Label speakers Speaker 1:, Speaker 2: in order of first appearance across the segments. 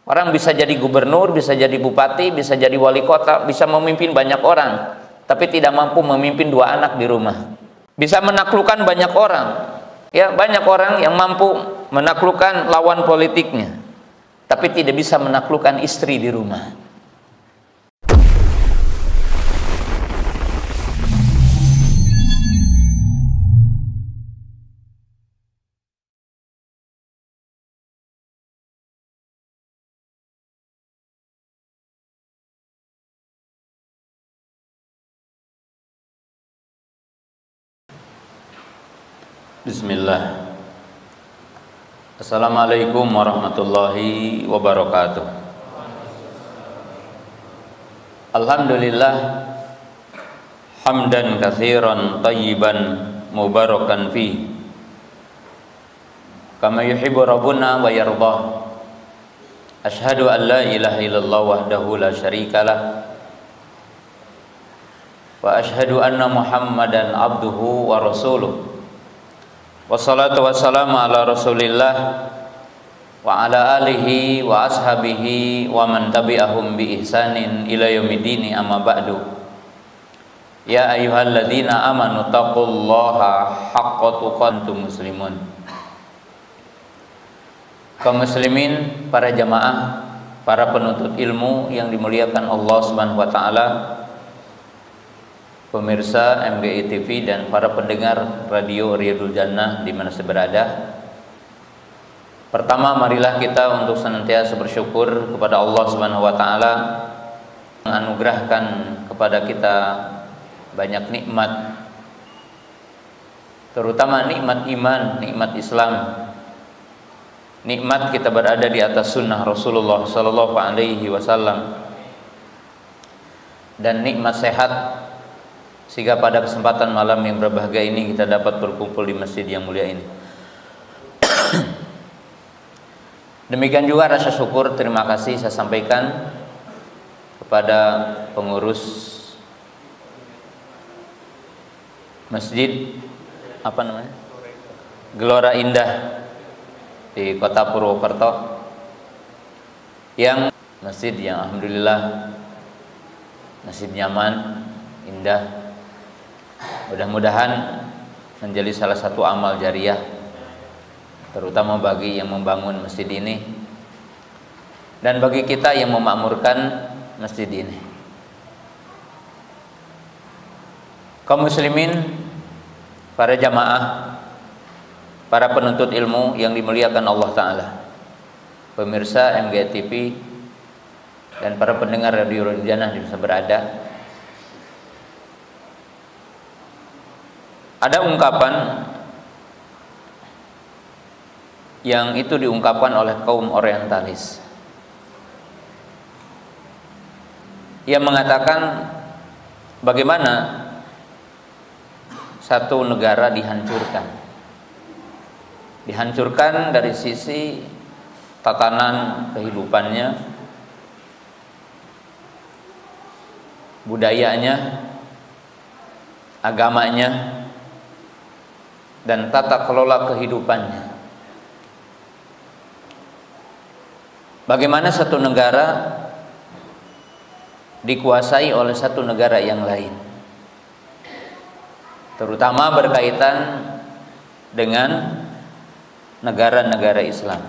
Speaker 1: Orang bisa jadi gubernur, bisa jadi bupati, bisa jadi wali kota, bisa memimpin banyak orang, tapi tidak mampu memimpin 2 anak di rumah. Bisa menaklukkan banyak orang. Ya, banyak orang yang mampu menaklukkan lawan politiknya, tapi tidak bisa menaklukkan istri di rumah. Bismillah. Assalamualaikum warahmatullahi wabarakatuh. Alhamdulillah hamdan katsiran tayyiban mubarakan fi kama yuhibbu rabbuna wa yardah. Asyhadu an la ilaha illallah wahdahu la syarikalah wa asyhadu anna Muhammadan abduhu wa rasuluh. Wassalatu wassalamu ala rasulillah wa ala alihi wa ashabihi wa man tabi'ahum bi ihsanin ila yaumiddin, amma ba'du. Ya ayyuhalladzina amanu taqullaha haqqa tuqatih muslimun. Kaum muslimin, para jamaah, para penuntut ilmu yang dimuliakan Allah Subhanahu wa taala, pemirsa MGI TV dan para pendengar Radio Riyadul Jannah di mana berada. Pertama, marilah kita untuk senantiasa bersyukur kepada Allah Subhanahu wa taala yang menganugerahkan kepada kita banyak nikmat, terutama nikmat iman, nikmat Islam, nikmat kita berada di atas sunnah Rasulullah sallallahu alaihi wasallam, dan nikmat sehat, sehingga pada kesempatan malam yang berbahagia ini kita dapat berkumpul di masjid yang mulia ini. Demikian juga rasa syukur, terima kasih saya sampaikan kepada pengurus masjid Gelora Indah di Kota Purwokerto, yang masjid yang alhamdulillah masjid nyaman, indah. Mudah-mudahan menjadi salah satu amal jariah, terutama bagi yang membangun masjid ini dan bagi kita yang memakmurkan masjid ini. Kaum muslimin, para jamaah, para penuntut ilmu yang dimuliakan Allah Ta'ala, pemirsa MGI TV dan para pendengar Radio Riyadul Jannah di mana berada. Ada ungkapan yang itu diungkapkan oleh kaum orientalis yang mengatakan bagaimana satu negara dihancurkan dari sisi tatanan kehidupannya, budayanya, agamanya, dan tata kelola kehidupannya. Bagaimana satu negara dikuasai oleh satu negara yang lain, terutama berkaitan dengan negara-negara Islam.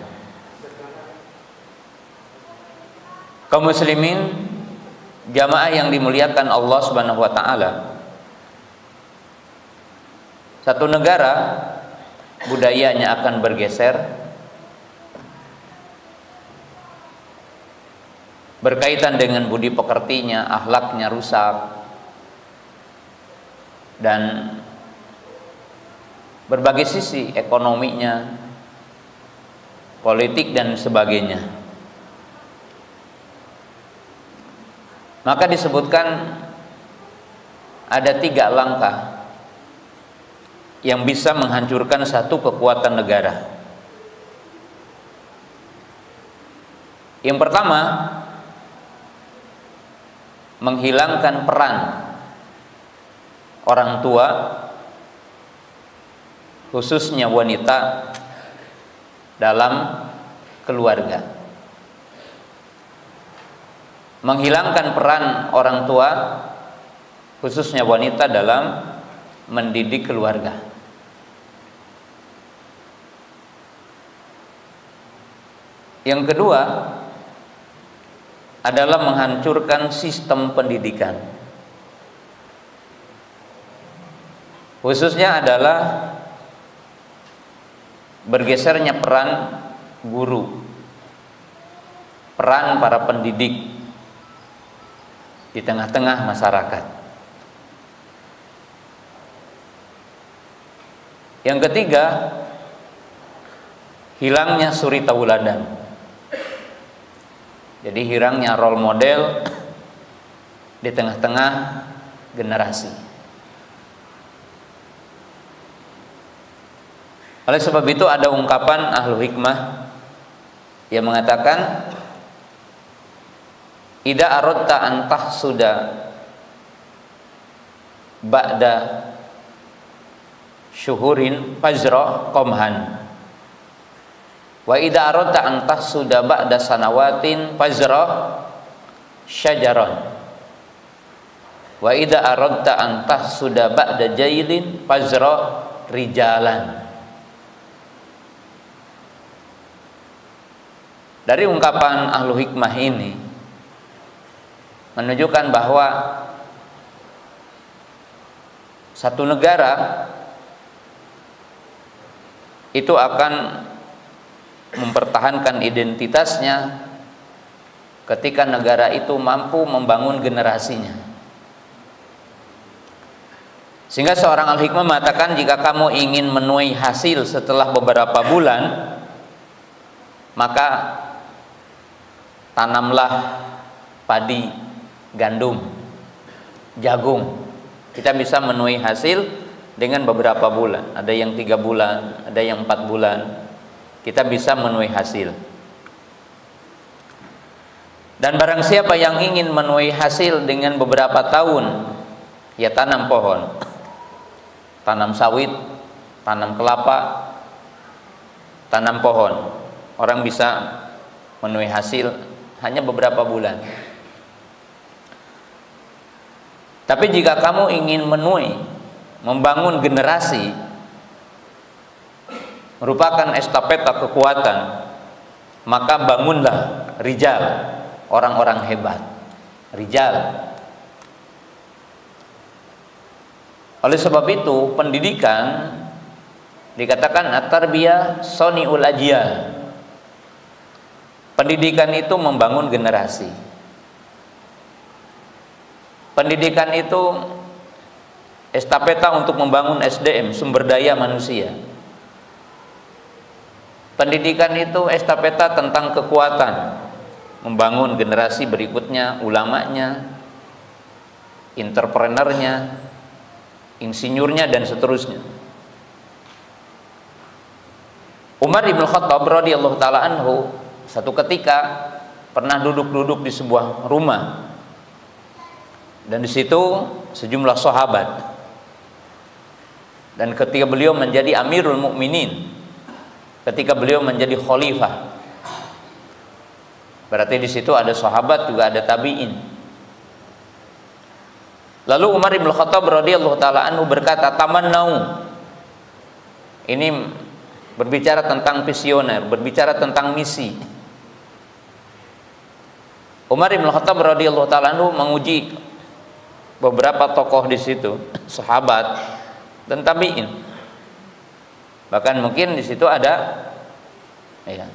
Speaker 1: Kaum muslimin, jamaah yang dimuliakan Allah Subhanahu wa taala, satu negara budayanya akan bergeser berkaitan dengan budi pekertinya, akhlaknya rusak, dan berbagai sisi ekonominya, politik dan sebagainya. Maka disebutkan ada 3 langkah yang bisa menghancurkan satu kekuatan negara. Yang pertama, menghilangkan peran orang tua, khususnya wanita, dalam keluarga. menghilangkan peran orang tua, khususnya wanita, dalam mendidik keluarga. Yang kedua adalah menghancurkan sistem pendidikan, khususnya adalah bergesernya peran guru, peran para pendidik di tengah-tengah masyarakat. Yang ketiga, hilangnya suri tauladan. Jadi hilangnya role model di tengah-tengah generasi. Oleh sebab itu ada ungkapan ahlu hikmah yang mengatakan, idza aradta an tahsuda ba'da syuhurin fajra qamhan, wa idza aradta an tahsuda ba'da sanawatin fajra syajaran, wa idza aradta an tahsuda ba'da jailin fajra rijalan. Dari ungkapan ahlu hikmah ini menunjukkan bahwa satu negara itu akan mempertahankan identitasnya ketika negara itu mampu membangun generasinya. Sehingga seorang al-hikmah mengatakan, jika kamu ingin menuai hasil setelah beberapa bulan, maka tanamlah padi, gandum, jagung. Kita bisa menuai hasil dengan beberapa bulan. Ada yang 3 bulan, ada yang 4 bulan. Kita bisa menuai hasil. Dan barang siapa yang ingin menuai hasil dengan beberapa tahun, ya tanam pohon, tanam sawit, tanam kelapa, tanam pohon. Orang bisa menuai hasil hanya beberapa bulan. Tapi jika kamu ingin menuai, membangun generasi, merupakan estafeta kekuatan, maka bangunlah rijal, orang-orang hebat, rijal. Oleh sebab itu pendidikan dikatakan at-tarbiyah soniul ajyal. Pendidikan itu membangun generasi. Pendidikan itu estafeta untuk membangun SDM, sumber daya manusia. Pendidikan itu estafeta tentang kekuatan, membangun generasi berikutnya, ulamanya, entrepreneurnya, insinyurnya, dan seterusnya. Umar bin Khattab radhiyallahu taala anhu satu ketika pernah duduk-duduk di sebuah rumah, dan di situ sejumlah sahabat. Dan ketika beliau menjadi Amirul Mukminin, ketika beliau menjadi khalifah, berarti di situ ada sahabat, juga ada tabi'in. Lalu Umar bin Khattab radhiyallahu taala anhu berkata, tamannau. Ini berbicara tentang visioner, berbicara tentang misi. Umar bin Khattab radhiyallahu taala anhu menguji beberapa tokoh di situ, sahabat dan tabi'in. Bahkan mungkin di situ ada ya,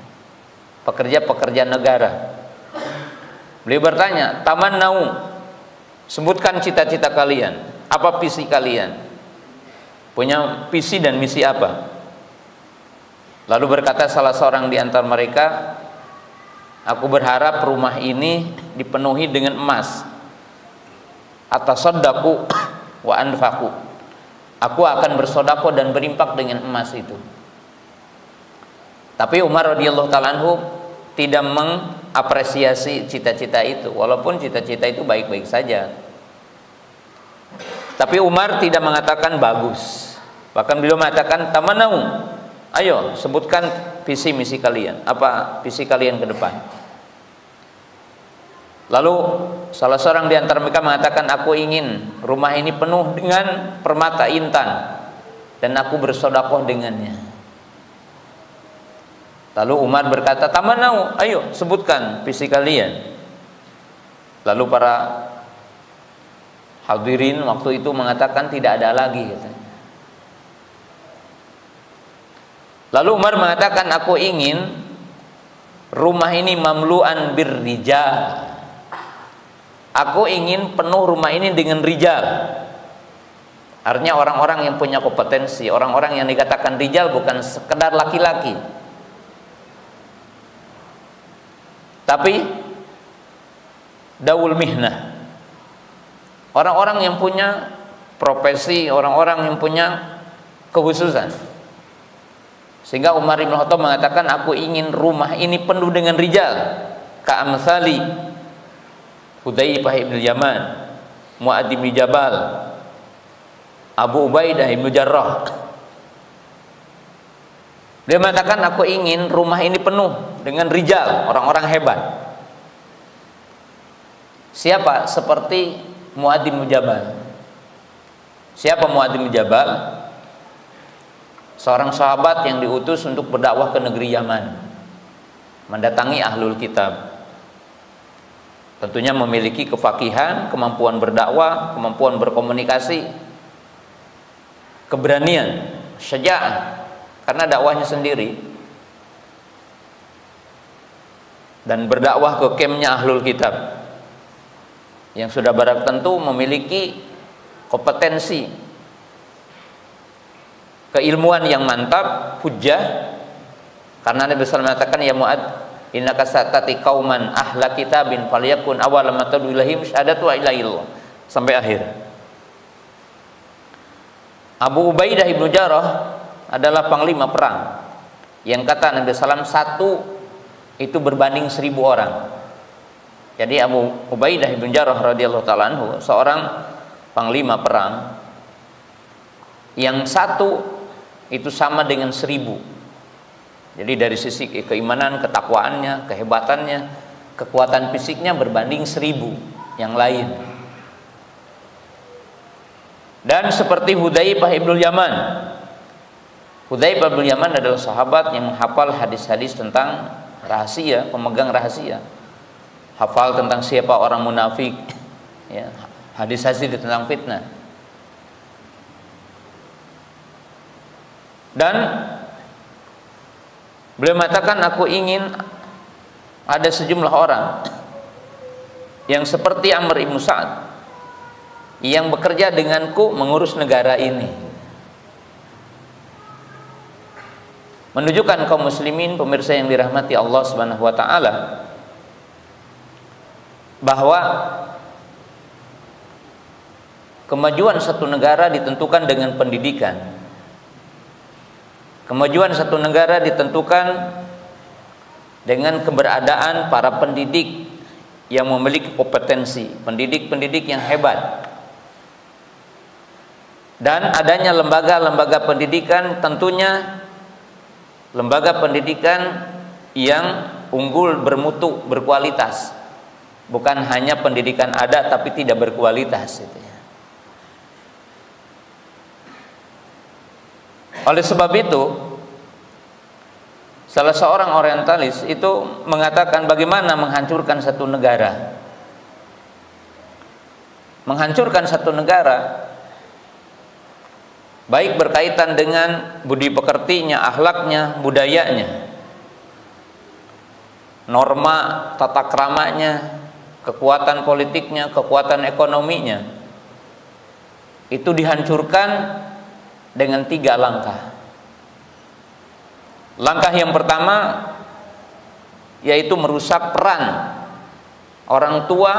Speaker 1: pekerja-pekerja negara. Beliau bertanya, tamannau, sebutkan cita-cita kalian, apa visi kalian, punya visi dan misi apa? Lalu berkata salah seorang di antara mereka, aku berharap rumah ini dipenuhi dengan emas. Atasaddaqu wa anfaqu. Aku akan bersedekah dan berinfak dengan emas itu. Tapi Umar radhiyallahu taala anhu tidak mengapresiasi cita-cita itu, walaupun cita-cita itu baik-baik saja. Tapi Umar tidak mengatakan bagus. Bahkan beliau mengatakan tamannau. Ayo sebutkan visi misi kalian. Apa visi kalian ke depan? Lalu salah seorang di antara mereka mengatakan, aku ingin rumah ini penuh dengan permata intan dan aku bersedekah dengannya. Lalu Umar berkata, tamanau, ayo sebutkan visi kalian. Lalu para hadirin waktu itu mengatakan tidak ada lagi, katanya. Lalu Umar mengatakan, aku ingin rumah ini mamlu'an birrijal. Aku ingin penuh rumah ini dengan rijal. Artinya orang-orang yang punya kompetensi, orang-orang yang dikatakan rijal bukan sekedar laki-laki, tapi daul mihnah, orang-orang yang punya profesi, orang-orang yang punya kekhususan. Sehingga Umar bin Khattab mengatakan, aku ingin rumah ini penuh dengan rijal, ka'amsali Hudzaifah bin Yaman, Mu'adz bin Jabal, Abu Ubaidah bin Jarrah. Dia mengatakan, aku ingin rumah ini penuh dengan rijal, orang-orang hebat. Siapa? Seperti Mu'adz bin Jabal. Siapa Mu'adz bin Jabal? Seorang sahabat yang diutus untuk berdakwah ke negeri Yaman, mendatangi ahlul kitab. Tentunya memiliki kefakihan, kemampuan berdakwah, kemampuan berkomunikasi, keberanian, syaja'ah, karena dakwahnya sendiri, dan berdakwah ke kemnya ahlul kitab yang sudah barang tentu memiliki kompetensi, keilmuan yang mantap, hujjah. Karena Nabi SAW mengatakan, ya Mu'adz, innaka satati qauman ahla kitabin falyakun awwala ma tad'u ilaihim syahadatu la ilaha illallah, sampai akhir. Abu Ubaidah bin Jarrah adalah panglima perang yang kata Nabi SAW satu itu berbanding 1000 orang. Jadi Abu Ubaidah bin Jarrah radhiyallahu taala anhu seorang panglima perang yang satu itu sama dengan 1000. Jadi dari sisi keimanan, ketakwaannya, kehebatannya, kekuatan fisiknya berbanding 1000 yang lain. Dan seperti Hudzaifah bin Yaman. Hudzaifah bin Yaman adalah sahabat yang menghafal hadis-hadis tentang rahasia, pemegang rahasia. Hafal tentang siapa orang munafik, ya, hadis-hadis tentang fitnah. Dan beliau mengatakan, aku ingin ada sejumlah orang yang seperti Amr ibn Sa'ad yang bekerja denganku mengurus negara ini. Menunjukkan kaum muslimin, pemirsa yang dirahmati Allah Subhanahu wa taala, bahwa kemajuan satu negara ditentukan dengan pendidikan. Kemajuan satu negara ditentukan dengan keberadaan para pendidik yang memiliki kompetensi, pendidik-pendidik yang hebat, dan adanya lembaga-lembaga pendidikan, tentunya lembaga pendidikan yang unggul, bermutu, berkualitas, bukan hanya pendidikan ada tapi tidak berkualitas, gitu ya. Oleh sebab itu, salah seorang orientalis itu mengatakan bagaimana menghancurkan satu negara. Menghancurkan satu negara, baik berkaitan dengan budi pekertinya, akhlaknya, budayanya, norma tata keramanya, kekuatan politiknya, kekuatan ekonominya, itu dihancurkan dengan 3 langkah. Langkah yang pertama yaitu merusak peran orang tua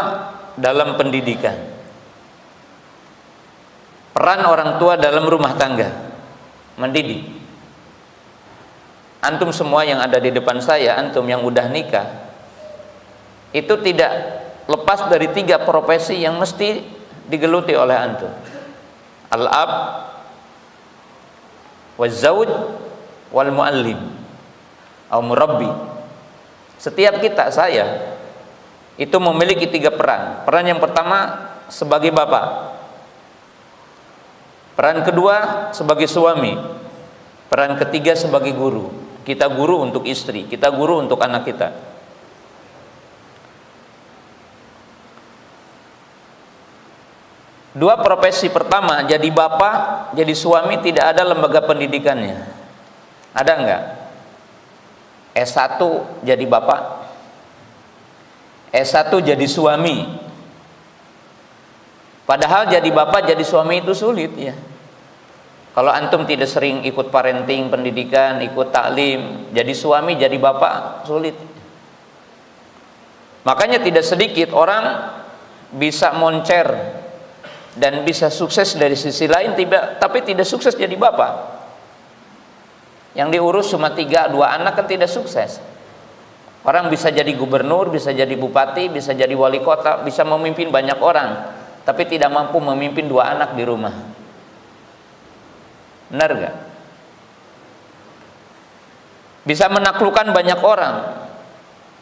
Speaker 1: dalam pendidikan, peran orang tua dalam rumah tangga, mendidik. Antum semua yang ada di depan saya, antum yang udah nikah, itu tidak lepas dari 3 profesi yang mesti digeluti oleh antum: al-ab, waz-zawj, wal muallim atau murabbi. Setiap kita, saya itu memiliki 3 peran. Peran yang pertama sebagai bapak, peran kedua sebagai suami, peran ketiga sebagai guru. Kita guru untuk istri, kita guru untuk anak kita. Dua profesi pertama, jadi bapak, jadi suami, tidak ada lembaga pendidikannya. Ada enggak? S1 jadi bapak, S1 jadi suami. Padahal jadi bapak, jadi suami itu sulit ya. Kalau antum tidak sering ikut parenting, pendidikan, ikut taklim, jadi suami, jadi bapak sulit. Makanya tidak sedikit orang bisa moncer dan bisa sukses dari sisi lain, tapi tidak sukses jadi bapak. Yang diurus cuma 3-2 anak kan tidak sukses. Orang bisa jadi gubernur, bisa jadi bupati, bisa jadi wali kota, bisa memimpin banyak orang, tapi tidak mampu memimpin 2 anak di rumah. Benar gak? Bisa menaklukkan banyak orang.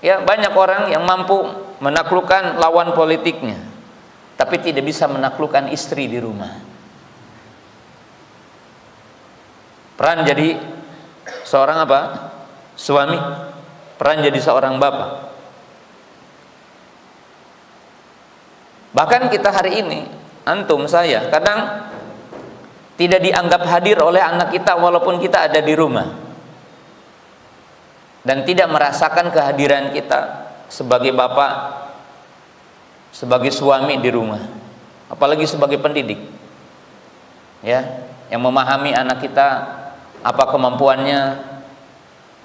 Speaker 1: Ya, banyak orang yang mampu menaklukkan lawan politiknya, tapi tidak bisa menaklukkan istri di rumah. Peran jadi seorang apa? Suami. Peran jadi seorang bapak. Bahkan kita hari ini, antum, saya, kadang tidak dianggap hadir oleh anak kita walaupun kita ada di rumah, dan tidak merasakan kehadiran kita sebagai bapak, sebagai suami di rumah, apalagi sebagai pendidik ya, yang memahami anak kita apa kemampuannya,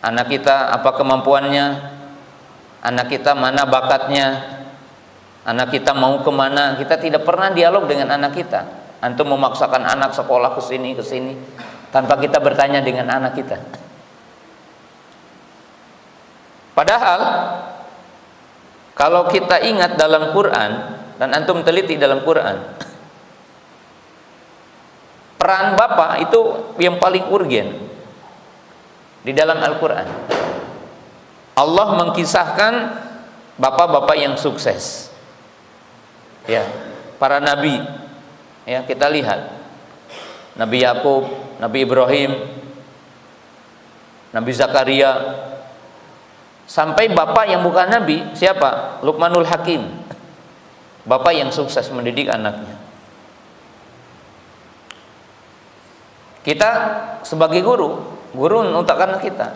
Speaker 1: anak kita apa kemampuannya, anak kita mana bakatnya, anak kita mau kemana. Kita tidak pernah dialog dengan anak kita. Antum memaksakan anak sekolah ke sini tanpa kita bertanya dengan anak kita. Padahal kalau kita ingat dalam Quran, dan antum teliti dalam Quran, peran bapak itu yang paling urgen di dalam Al-Quran. Allah mengkisahkan bapak-bapak yang sukses ya, para nabi ya. Kita lihat Nabi Yakub, Nabi Ibrahim, Nabi Zakaria, sampai bapak yang bukan nabi, siapa? Luqmanul Hakim, bapak yang sukses mendidik anaknya. Kita sebagai guru untuk anak kita,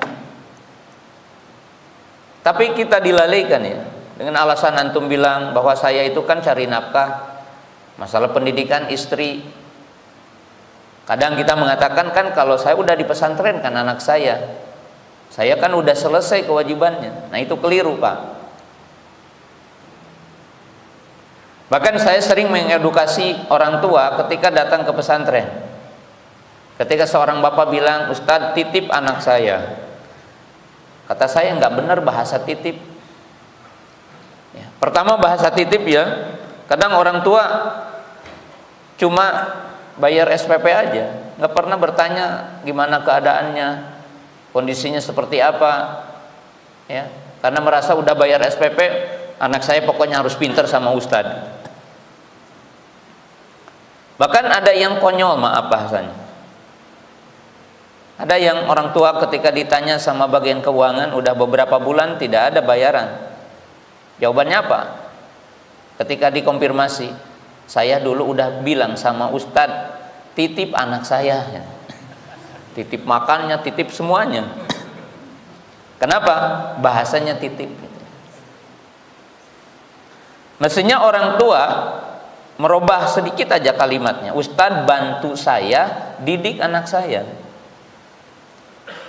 Speaker 1: tapi kita dilalaikan ya, dengan alasan antum bilang bahwa saya itu kan cari nafkah, masalah pendidikan istri. Kadang kita mengatakan kan kalau saya udah di pesantren kan anak saya kan udah selesai kewajibannya. Nah itu keliru Pak. Bahkan saya sering mengedukasi orang tua ketika datang ke pesantren. Ketika seorang bapak bilang, Ustadz titip anak saya, kata saya nggak benar bahasa titip ya. Pertama bahasa titip ya, kadang orang tua cuma bayar SPP aja, nggak pernah bertanya gimana keadaannya, kondisinya seperti apa ya, karena merasa udah bayar SPP, anak saya pokoknya harus pintar sama Ustadz. Bahkan ada yang konyol, maaf bahasanya. Ada yang orang tua ketika ditanya sama bagian keuangan, udah beberapa bulan tidak ada bayaran. Jawabannya apa? Ketika dikonfirmasi, saya dulu udah bilang sama Ustadz, titip anak saya ya. Titip makannya, titip semuanya. Kenapa? Bahasanya titip. Mestinya orang tua merubah sedikit aja kalimatnya. Ustadz bantu saya didik anak saya.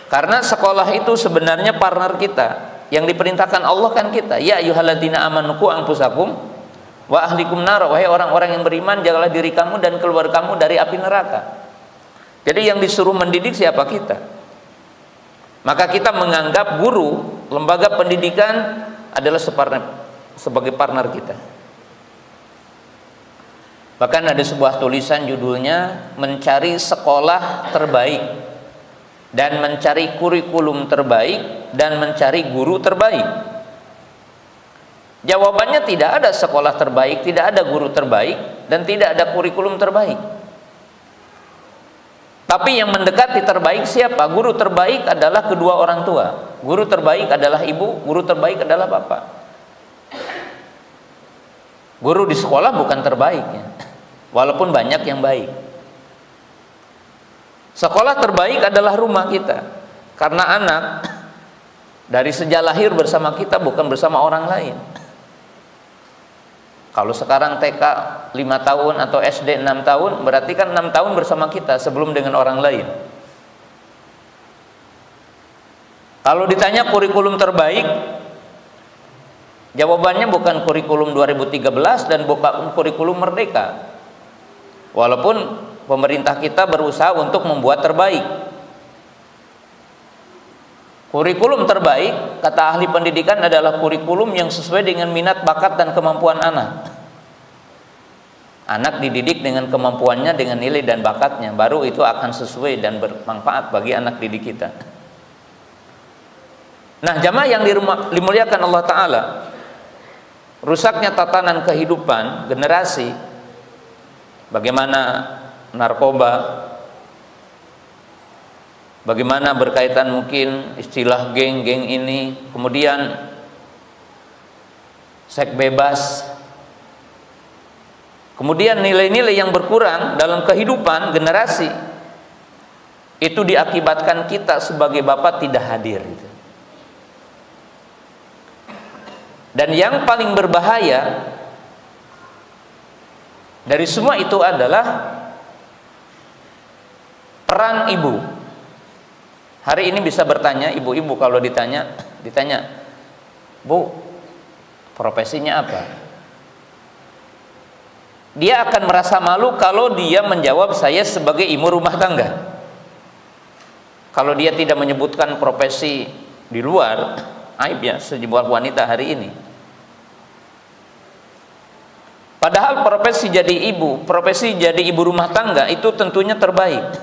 Speaker 1: Karena sekolah itu sebenarnya partner kita. Yang diperintahkan Allah kan kita. Ya ayyuhalladzina amanu qu anfusakum wa ahlikum nar. Wahai orang-orang yang beriman, jagalah diri kamu dan keluarga kamu dari api neraka. Jadi yang disuruh mendidik siapa? Kita. Maka kita menganggap guru, lembaga pendidikan adalah sebagai partner kita. Bahkan ada sebuah tulisan judulnya mencari sekolah terbaik dan mencari kurikulum terbaik dan mencari guru terbaik. Jawabannya tidak ada sekolah terbaik, tidak ada guru terbaik, dan tidak ada kurikulum terbaik. Tapi yang mendekati terbaik siapa? Guru terbaik adalah kedua orang tua. Guru terbaik adalah ibu, guru terbaik adalah bapak. Guru di sekolah bukan terbaik ya, walaupun banyak yang baik. Sekolah terbaik adalah rumah kita, karena anak dari sejak lahir bersama kita, bukan bersama orang lain. Kalau sekarang TK 5 tahun atau SD 6 tahun, berarti kan 6 tahun bersama kita sebelum dengan orang lain. Kalau ditanya kurikulum terbaik, jawabannya bukan kurikulum 2013 dan bukan kurikulum Merdeka. Walaupun pemerintah kita berusaha untuk membuat terbaik. Kurikulum terbaik, kata ahli pendidikan, adalah kurikulum yang sesuai dengan minat, bakat, dan kemampuan anak. Anak dididik dengan kemampuannya, dengan nilai dan bakatnya, baru itu akan sesuai dan bermanfaat bagi anak didik kita. Nah, jamaah yang dimuliakan Allah Ta'ala, rusaknya tatanan kehidupan generasi, bagaimana narkoba, bagaimana berkaitan mungkin istilah geng-geng ini, kemudian seks bebas, kemudian nilai-nilai yang berkurang dalam kehidupan generasi, itu diakibatkan kita sebagai bapak tidak hadir. Dan yang paling berbahaya dari semua itu adalah peran ibu. Hari ini bisa bertanya, ibu-ibu kalau ditanya, Bu, profesinya apa? Dia akan merasa malu kalau dia menjawab, saya sebagai ibu rumah tangga. Kalau dia tidak menyebutkan profesi di luar, aib ya sebuah wanita hari ini. Padahal profesi jadi ibu, profesi jadi ibu rumah tangga itu tentunya terbaik.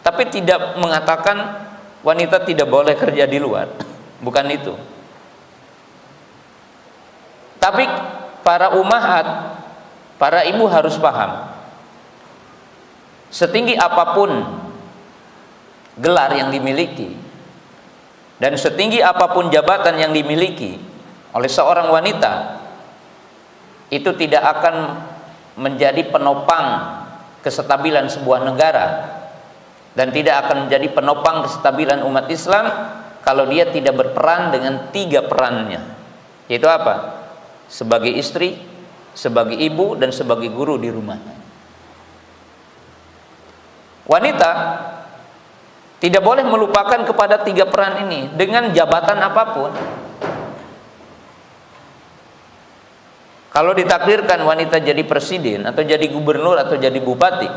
Speaker 1: Tapi tidak mengatakan wanita tidak boleh kerja di luar, bukan itu. Tapi para ummahat, para ibu harus paham, setinggi apapun gelar yang dimiliki dan setinggi apapun jabatan yang dimiliki oleh seorang wanita, itu tidak akan menjadi penopang kestabilan sebuah negara, dan tidak akan menjadi penopang kestabilan umat Islam kalau dia tidak berperan dengan 3 perannya, yaitu apa? Sebagai istri, sebagai ibu, dan sebagai guru di rumah. Wanita tidak boleh melupakan kepada 3 peran ini dengan jabatan apapun. Kalau ditakdirkan wanita jadi presiden atau jadi gubernur atau jadi bupati,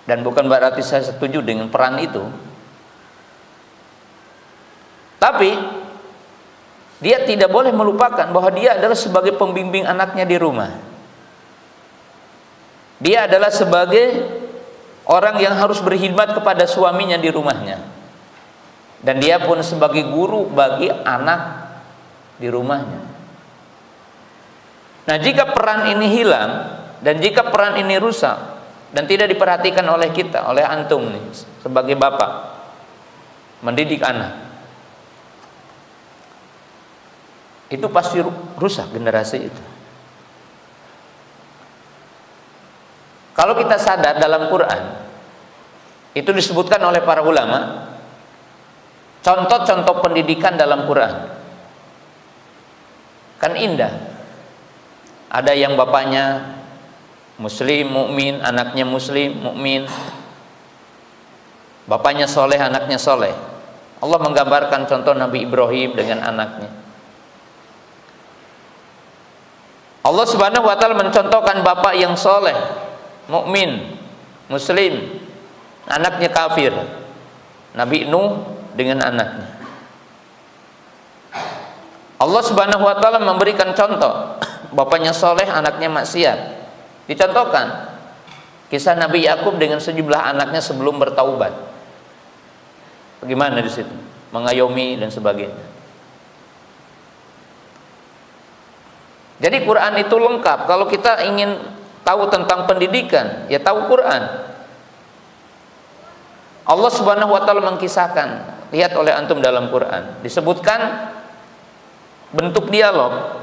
Speaker 1: dan bukan berarti saya setuju dengan peran itu, tapi dia tidak boleh melupakan bahwa dia adalah sebagai pembimbing anaknya di rumah. Dia adalah sebagai orang yang harus berkhidmat kepada suaminya di rumahnya, dan dia pun sebagai guru bagi anak di rumahnya. Nah, jika peran ini hilang dan jika peran ini rusak dan tidak diperhatikan oleh kita, oleh antum nih sebagai bapak mendidik anak, itu pasti rusak generasi itu. Kalau kita sadar, dalam Quran itu disebutkan oleh para ulama contoh-contoh pendidikan dalam Quran, kan indah. Ada yang bapaknya muslim, mukmin, anaknya muslim, mukmin. Bapaknya soleh, anaknya soleh. Allah menggambarkan contoh Nabi Ibrahim dengan anaknya. Allah Subhanahu wa Ta'ala mencontohkan bapak yang soleh, mukmin, muslim, anaknya kafir. Nabi Nuh dengan anaknya. Allah Subhanahu wa Ta'ala memberikan contoh, bapaknya soleh, anaknya maksiat. Dicontohkan kisah Nabi Yakub dengan sejumlah anaknya sebelum bertaubat. Bagaimana di situ? Mengayomi dan sebagainya. Jadi Quran itu lengkap. Kalau kita ingin tahu tentang pendidikan, ya tahu Quran. Allah Subhanahu wa taala mengkisahkan, lihat oleh antum dalam Quran, disebutkan bentuk dialog.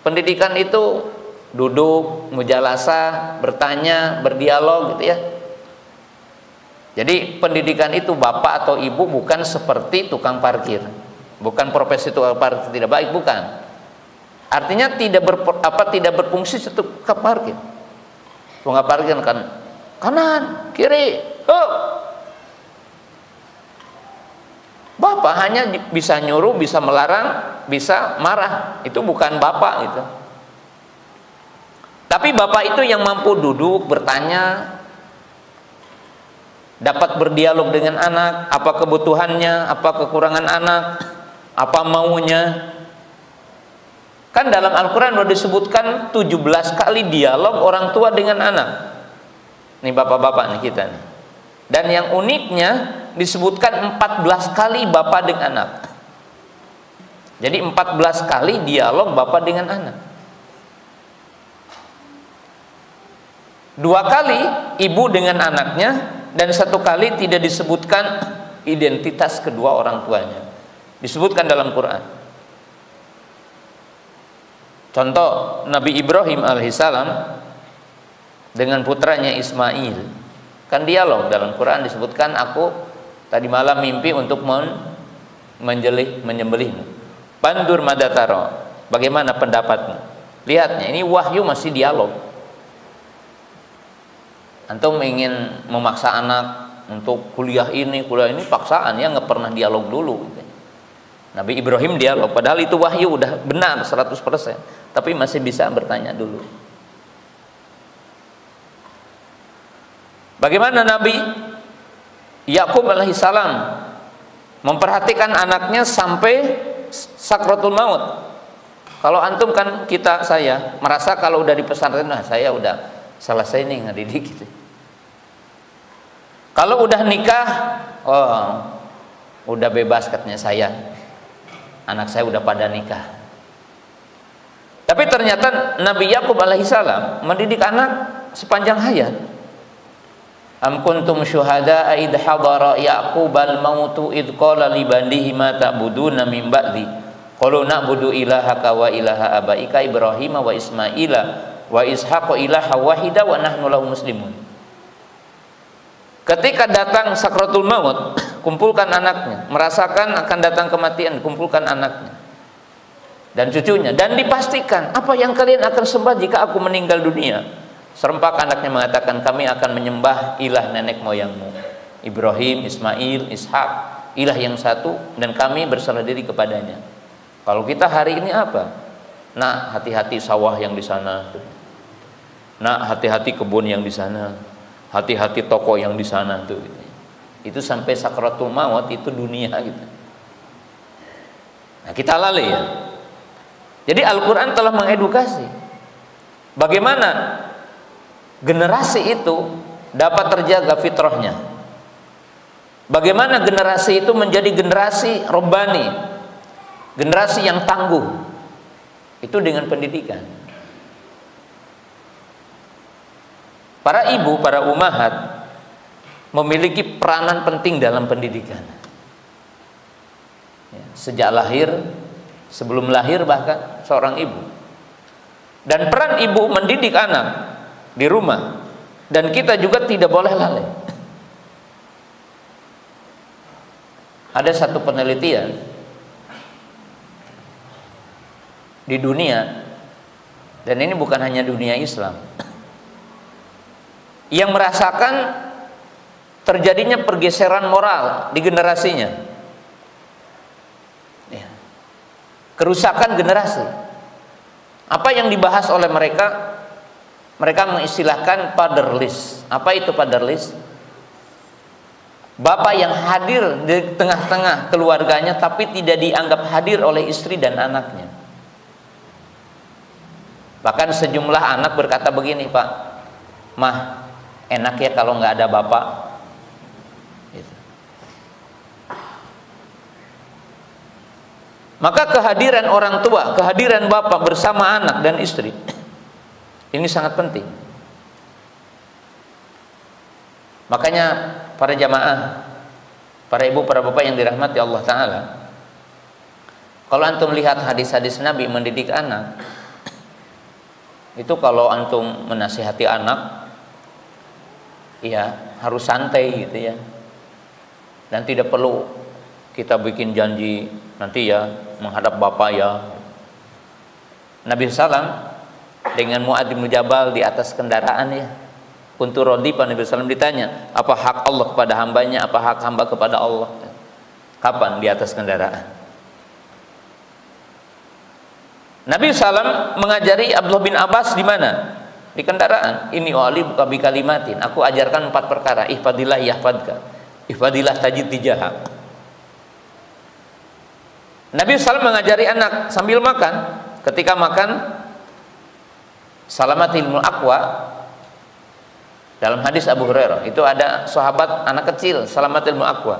Speaker 1: Pendidikan itu duduk, mujalasah, bertanya, berdialog gitu ya. Jadi pendidikan itu bapak atau ibu bukan seperti tukang parkir. Bukan profesi tukang parkir tidak baik, bukan. Artinya tidak berfungsi seperti tukang parkir. Tukang parkir kan kanan, kiri, bapak hanya bisa nyuruh, bisa melarang, bisa marah. Itu bukan bapak itu. Tapi bapak itu yang mampu duduk, bertanya, dapat berdialog dengan anak, apa kebutuhannya, apa kekurangan anak, apa maunya. Kan dalam Al-Quran sudah disebutkan 17 kali dialog orang tua dengan anak. Ini bapak-bapak nih kita nih. Dan yang uniknya disebutkan 14 kali bapak dengan anak. Jadi 14 kali dialog bapak dengan anak. 2 kali ibu dengan anaknya, dan 1 kali tidak disebutkan identitas kedua orang tuanya. Disebutkan dalam Quran. Contoh Nabi Ibrahim alaihissalam dengan putranya Ismail, kan dialog dalam Quran disebutkan, aku tadi malam mimpi untuk menyembelihmu. Pandur madataro, bagaimana pendapatmu? Lihatnya, ini wahyu masih dialog. Antum ingin memaksa anak untuk kuliah ini paksaan, ya nggak pernah dialog dulu. Nabi Ibrahim dialog, padahal itu wahyu udah benar 100%, tapi masih bisa bertanya dulu. Bagaimana Nabi Yakub alaihissalam memperhatikan anaknya sampai sakratul maut. Kalau antum kan saya merasa kalau udah di pesantren, saya udah selesai nih ngedidik gitu. Kalau udah nikah, udah bebas katanya saya. Anak saya udah pada nikah. Tapi ternyata Nabi Yakub alaihissalam mendidik anak sepanjang hayat. Am kuntum syuhada id hadara Yaqub al-mautu id qala li bandihi ma ta'buduna min ba'di qalu na'budu ilahaka wa ilaha abaika Ibrahim wa Ismaila wa Ishaq ilaha wahida wa nahnu lahu muslimun. Ketika datang sakratul maut, kumpulkan anaknya, merasakan akan datang kematian, kumpulkan anaknya dan cucunya, dan dipastikan apa yang kalian akan sembah jika aku meninggal dunia. Serempak anaknya mengatakan, kami akan menyembah ilah nenek moyangmu Ibrahim, Ismail, Ishak, ilah yang satu, dan kami berserah diri kepadanya. Kalau kita hari ini apa? Nak, hati-hati sawah yang di sana. Nak, hati-hati kebun yang di sana. Hati-hati toko yang di sana tuh. Itu sampai sakratul maut, itu dunia gitu. Nah, kita lalai ya. Jadi Al-Quran telah mengedukasi bagaimana generasi itu dapat terjaga fitrahnya. Bagaimana generasi itu menjadi generasi robbani, generasi yang tangguh. Itu dengan pendidikan. Para ibu, para ummahat memiliki peranan penting dalam pendidikan. Sejak lahir, sebelum lahir bahkan seorang ibu. Dan peran ibu mendidik anak di rumah, dan kita juga tidak boleh lalai. Ada satu penelitian di dunia, dan ini bukan hanya dunia Islam, yang merasakan terjadinya pergeseran moral di generasinya, kerusakan generasi. Apa yang dibahas oleh mereka? Mereka mengistilahkan fatherless. Apa itu fatherless? Bapak yang hadir di tengah-tengah keluarganya tapi tidak dianggap hadir oleh istri dan anaknya. Bahkan sejumlah anak berkata begini, Pak, Mah, enak ya kalau nggak ada bapak. Gitu. Maka kehadiran orang tua, kehadiran bapak bersama anak dan istri ini sangat penting. Makanya para jamaah, para ibu, para bapak yang dirahmati Allah Ta'ala, kalau antum lihat hadis-hadis Nabi mendidik anak, itu kalau antum menasihati anak, ya harus santai gitu ya, dan tidak perlu kita bikin janji nanti ya menghadap bapak ya. Nabi SAW dengan Mu'adz bin Jabal di atas kendaraan ya, untuk Rodifah, Nabi SAW ditanya, apa hak Allah kepada hambanya, apa hak hamba kepada Allah? Kapan? Di atas kendaraan. Nabi SAW mengajari Abdullah bin Abbas di mana? Di kendaraan. Ini wali buka bi kalimatin. Aku ajarkan 4 perkara. Ihfadillah yahfadka. Ihfadillah tajid tijahak. Nabi SAW mengajari anak sambil makan. Ketika makan, salamatil aqwa. Dalam hadis Abu Hurairah itu ada sahabat anak kecil salamatil aqwa,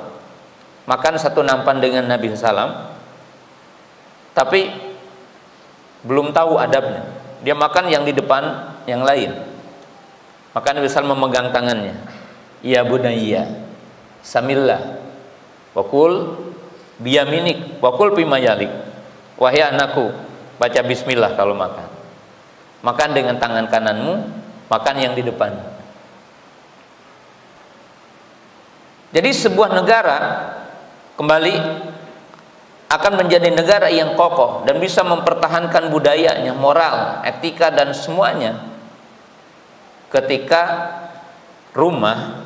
Speaker 1: makan satu nampan dengan Nabi SAW, tapi belum tahu adabnya. Dia makan yang di depan yang lain. Maka Nabi SAW memegang tangannya. Ya bunayya, samillah, wakul biyaminik, wakul pimayalik. Wahai anakku, baca bismillah kalau makan. Makan dengan tangan kananmu, makan yang di depan. Jadi sebuah negara kembali akan menjadi negara yang kokoh dan bisa mempertahankan budayanya, moral, etika dan semuanya ketika rumah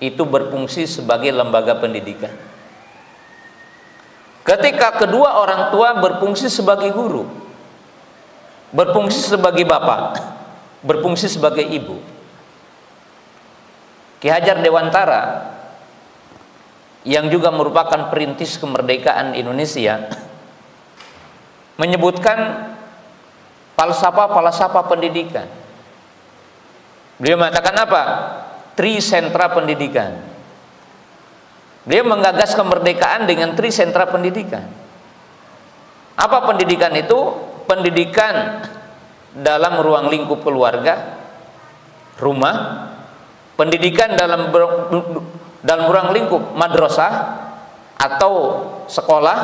Speaker 1: itu berfungsi sebagai lembaga pendidikan. Ketika kedua orang tua berfungsi sebagai guru, berfungsi sebagai bapak, berfungsi sebagai ibu. Ki Hajar Dewantara yang juga merupakan perintis kemerdekaan Indonesia menyebutkan falsafah pendidikan. Beliau mengatakan apa? Trisentra pendidikan. Beliau menggagas kemerdekaan dengan trisentra pendidikan. Apa pendidikan itu? Pendidikan dalam ruang lingkup keluarga, rumah, pendidikan dalam ruang lingkup madrasah atau sekolah,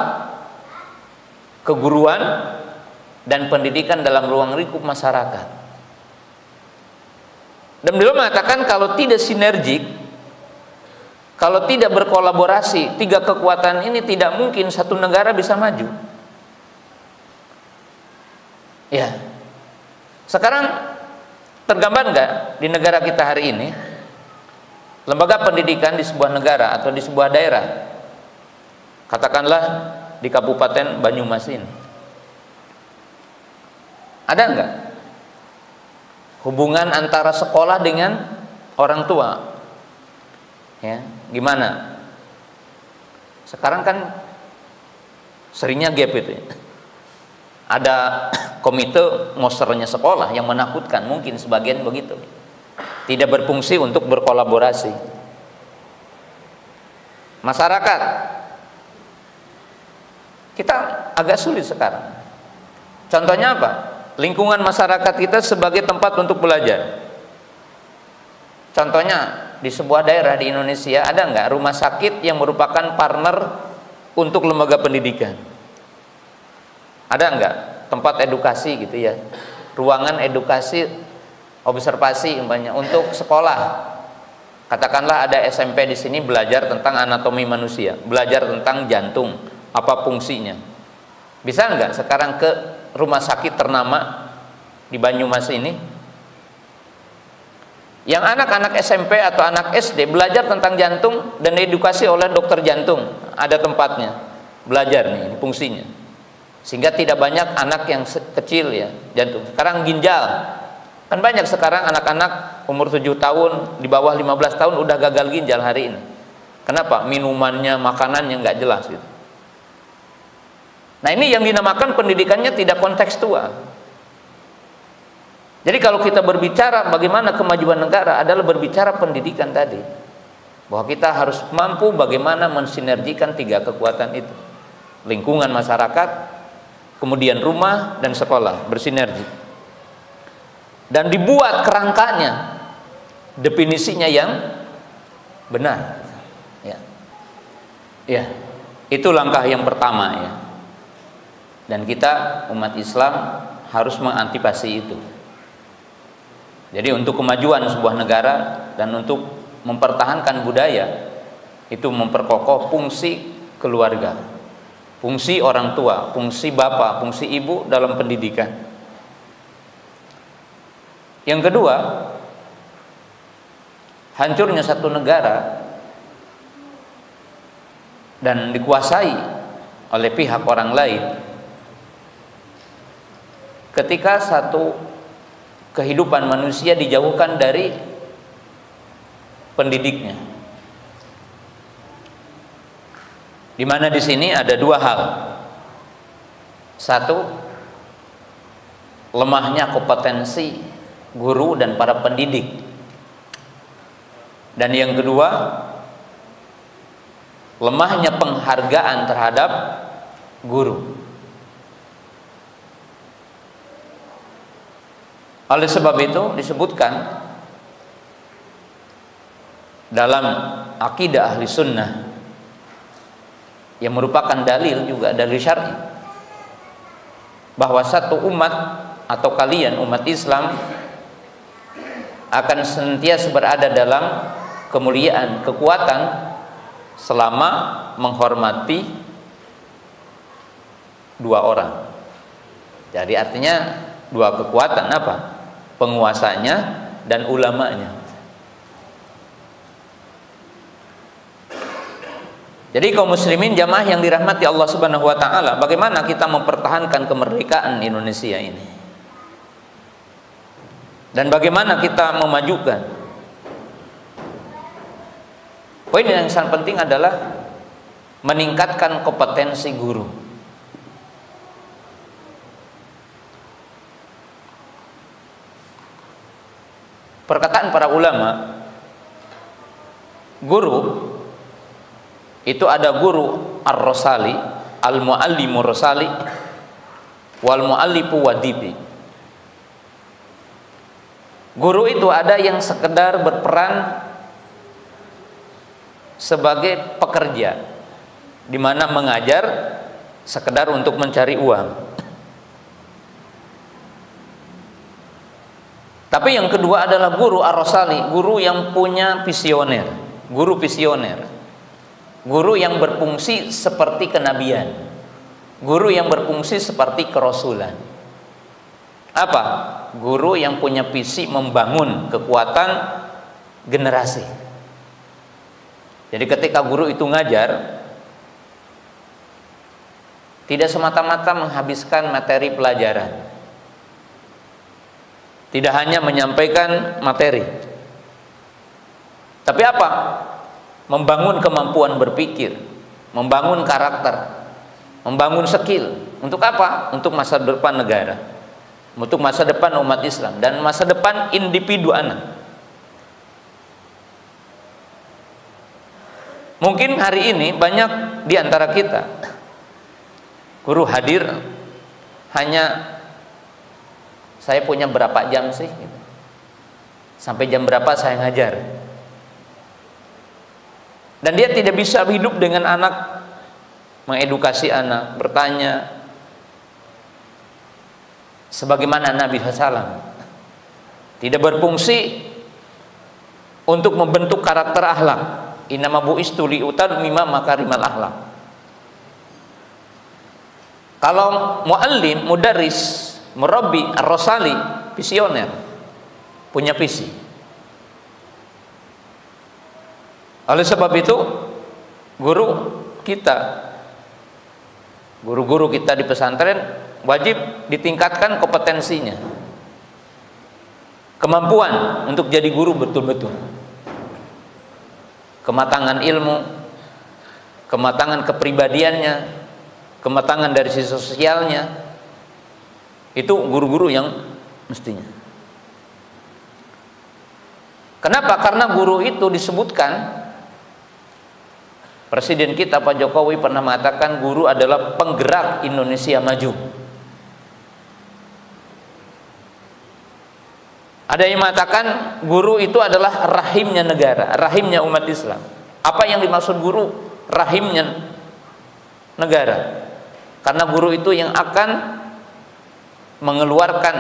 Speaker 1: keguruan, dan pendidikan dalam ruang lingkup masyarakat. Dan beliau mengatakan kalau tidak sinergik, kalau tidak berkolaborasi, 3 kekuatan ini tidak mungkin satu negara bisa maju. Ya, sekarang tergambar nggak di negara kita hari ini? Lembaga pendidikan di sebuah negara atau di sebuah daerah, katakanlah di Kabupaten Banyumas ini, ada enggak hubungan antara sekolah dengan orang tua? Ya, gimana? Sekarang kan seringnya gap itu ya. Ada komite monsternya sekolah yang menakutkan, mungkin sebagian begitu. Tidak berfungsi untuk berkolaborasi. Masyarakat kita agak sulit sekarang. Contohnya apa? Lingkungan masyarakat kita sebagai tempat untuk belajar. Contohnya di sebuah daerah di Indonesia ada nggak rumah sakit yang merupakan partner untuk lembaga pendidikan? Ada nggak tempat edukasi gitu ya, ruangan edukasi observasi umpamanya untuk sekolah? Katakanlah ada SMP di sini belajar tentang anatomi manusia, belajar tentang jantung, apa fungsinya. Bisa nggak sekarang ke rumah sakit ternama di Banyumas ini, yang anak-anak SMP atau anak SD belajar tentang jantung dan edukasi oleh dokter jantung, ada tempatnya belajar nih fungsinya, sehingga tidak banyak anak yang kecil ya jantung. Sekarang ginjal, kan banyak sekarang anak-anak umur 7 tahun di bawah 15 tahun udah gagal ginjal hari ini. Kenapa? Minumannya, makanannya nggak jelas gitu. Nah ini yang dinamakan pendidikannya tidak kontekstual. Jadi kalau kita berbicara bagaimana kemajuan negara adalah berbicara pendidikan tadi, bahwa kita harus mampu bagaimana mensinergikan 3 kekuatan itu. lingkungan masyarakat, kemudian rumah dan sekolah bersinergi. Dan dibuat kerangkanya, definisinya yang benar. Ya. Ya, itu langkah yang pertama ya. Dan kita umat Islam harus mengantisipasi itu. Jadi untuk kemajuan sebuah negara dan untuk mempertahankan budaya, itu memperkokoh fungsi keluarga, fungsi orang tua, fungsi bapak, fungsi ibu dalam pendidikan. Yang kedua, hancurnya satu negara dan dikuasai oleh pihak orang lain ketika satu kehidupan manusia dijauhkan dari pendidiknya. Di mana di sini ada dua hal. Satu, lemahnya kompetensi guru dan para pendidik. Dan yang kedua, lemahnya penghargaan terhadap guru. Oleh sebab itu disebutkan dalam akidah ahli sunnah yang merupakan dalil juga dari syar'i, bahwa satu umat atau kalian umat Islam akan senantiasa berada dalam kemuliaan, kekuatan selama menghormati dua orang. Jadi artinya dua kekuatan apa? Penguasanya dan ulamanya. Jadi kaum muslimin jamaah yang dirahmati Allah Subhanahu wa taala, bagaimana kita mempertahankan kemerdekaan Indonesia ini? Dan bagaimana kita memajukan? Poin yang sangat penting adalah meningkatkan kompetensi guru. Perkataan para ulama, guru itu ada guru ar-rasali, al-muallimu rasali, wal muallifu wadibi. Guru itu ada yang sekedar berperan sebagai pekerja, di mana mengajar sekedar untuk mencari uang. Tapi yang kedua adalah guru ar-rasali, guru yang punya visioner, guru visioner, guru yang berfungsi seperti kenabian, guru yang berfungsi seperti kerasulan. Apa? Guru yang punya visi membangun kekuatan generasi. Jadi ketika guru itu ngajar, tidak semata-mata menghabiskan materi pelajaran, tidak hanya menyampaikan materi, tapi apa? Membangun kemampuan berpikir, membangun karakter, membangun skill. Untuk apa? Untuk masa depan negara, untuk masa depan umat Islam, dan masa depan individu anak. Mungkin hari ini banyak di antara kita guru hadir hanya, saya punya berapa jam sih? Sampai jam berapa saya ngajar? Dan dia tidak bisa hidup dengan anak, mengedukasi anak, bertanya sebagaimana Nabi SAW. Tidak berfungsi untuk membentuk karakter akhlak. Innama bu'istu liutammima makarimal akhlak. Kalau muallim, mudarris, murabbi, ar-rasali, visioner, punya visi. Oleh sebab itu guru kita, guru-guru kita di pesantren wajib ditingkatkan kompetensinya, kemampuan untuk jadi guru betul-betul, kematangan ilmu, kematangan kepribadiannya, kematangan dari sisi sosialnya. Itu guru-guru yang mestinya. Kenapa? Karena guru itu disebutkan Presiden kita Pak Jokowi pernah mengatakan guru adalah penggerak Indonesia maju. Ada yang mengatakan guru itu adalah rahimnya negara, rahimnya umat Islam. Apa yang dimaksud guru rahimnya negara? Karena guru itu yang akan mengeluarkan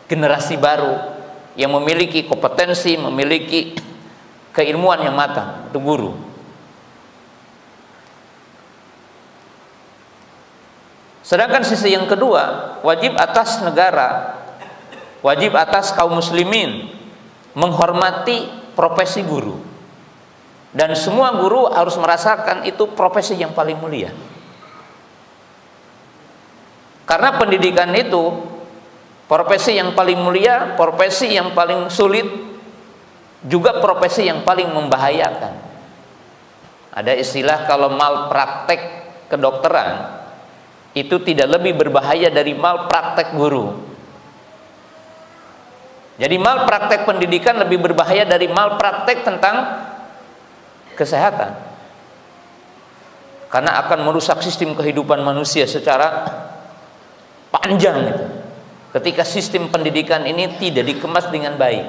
Speaker 1: generasi baru yang memiliki kompetensi, memiliki keilmuan yang matang. Itu guru. Sedangkan sisi yang kedua, wajib atas negara, wajib atas kaum muslimin menghormati profesi guru. Dan semua guru harus merasakan itu profesi yang paling mulia. Karena pendidikan itu profesi yang paling mulia, profesi yang paling sulit, juga profesi yang paling membahayakan. Ada istilah kalau malpraktek kedokteran itu tidak lebih berbahaya dari malpraktek guru. Jadi malpraktek pendidikan lebih berbahaya dari malpraktek tentang kesehatan, karena akan merusak sistem kehidupan manusia secara panjang itu. Ketika sistem pendidikan ini tidak dikemas dengan baik,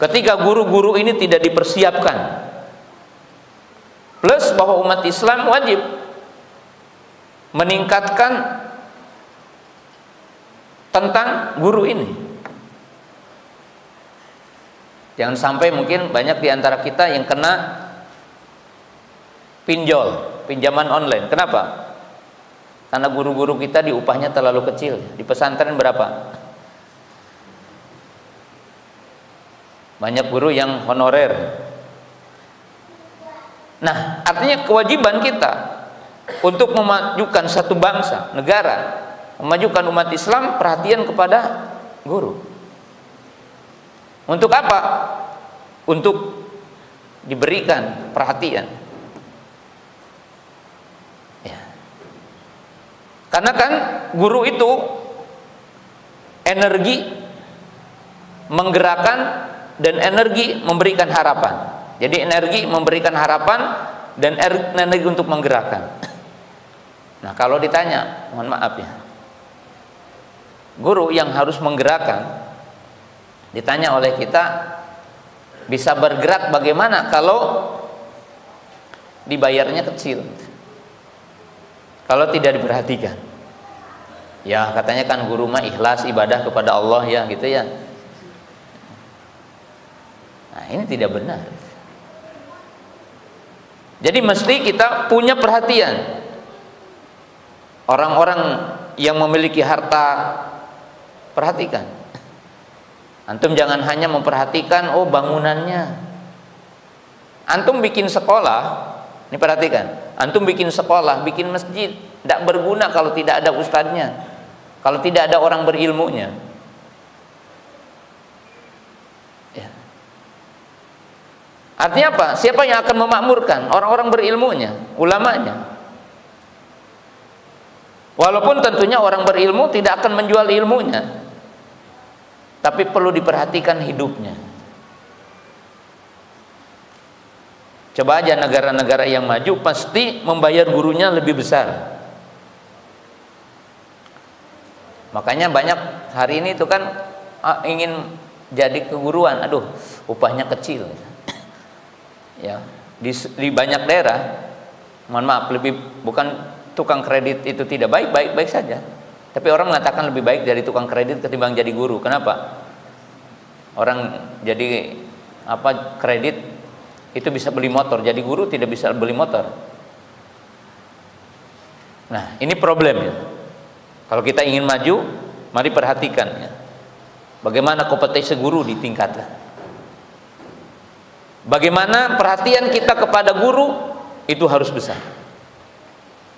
Speaker 1: ketika guru-guru ini tidak dipersiapkan, plus bahwa umat Islam wajib meningkatkan tentang guru ini. Jangan sampai mungkin banyak di antara kita yang kena pinjol, pinjaman online. Kenapa? Karena guru-guru kita diupahnya terlalu kecil. Di pesantren berapa? Banyak guru yang honorer. Nah, artinya kewajiban kita untuk memajukan satu bangsa, negara, memajukan umat Islam, perhatian kepada guru. Untuk apa? Untuk diberikan perhatian. Ya. Karena kan guru itu energi menggerakkan dan energi memberikan harapan. Jadi energi memberikan harapan dan energi untuk menggerakkan. Nah, kalau ditanya, mohon maaf ya, guru yang harus menggerakkan, ditanya oleh kita, bisa bergerak bagaimana kalau dibayarnya kecil, kalau tidak diperhatikan? Ya katanya kan guru mah ikhlas ibadah kepada Allah ya gitu ya. Nah ini tidak benar. Jadi mesti kita punya perhatian. Orang-orang yang memiliki harta, perhatikan. Antum jangan hanya memperhatikan oh bangunannya. Antum bikin sekolah, ini perhatikan. Antum bikin sekolah, bikin masjid, tidak berguna kalau tidak ada ustadznya, kalau tidak ada orang berilmunya. Ya. Artinya apa? Siapa yang akan memakmurkan? Orang-orang berilmunya, ulamanya. Walaupun tentunya orang berilmu tidak akan menjual ilmunya, tapi perlu diperhatikan hidupnya. Coba aja negara-negara yang maju pasti membayar gurunya lebih besar. Makanya banyak hari ini itu kan ingin jadi keguruan, aduh upahnya kecil. Ya, di banyak daerah, mohon maaf, lebih bukan tukang kredit itu tidak baik saja. Tapi orang mengatakan lebih baik dari tukang kredit ketimbang jadi guru. Kenapa? Orang jadi kredit itu bisa beli motor, jadi guru tidak bisa beli motor. Nah, ini problemnya. Kalau kita ingin maju, mari perhatikan ya. Bagaimana kompetensi guru ditingkatkan. Bagaimana perhatian kita kepada guru itu harus besar.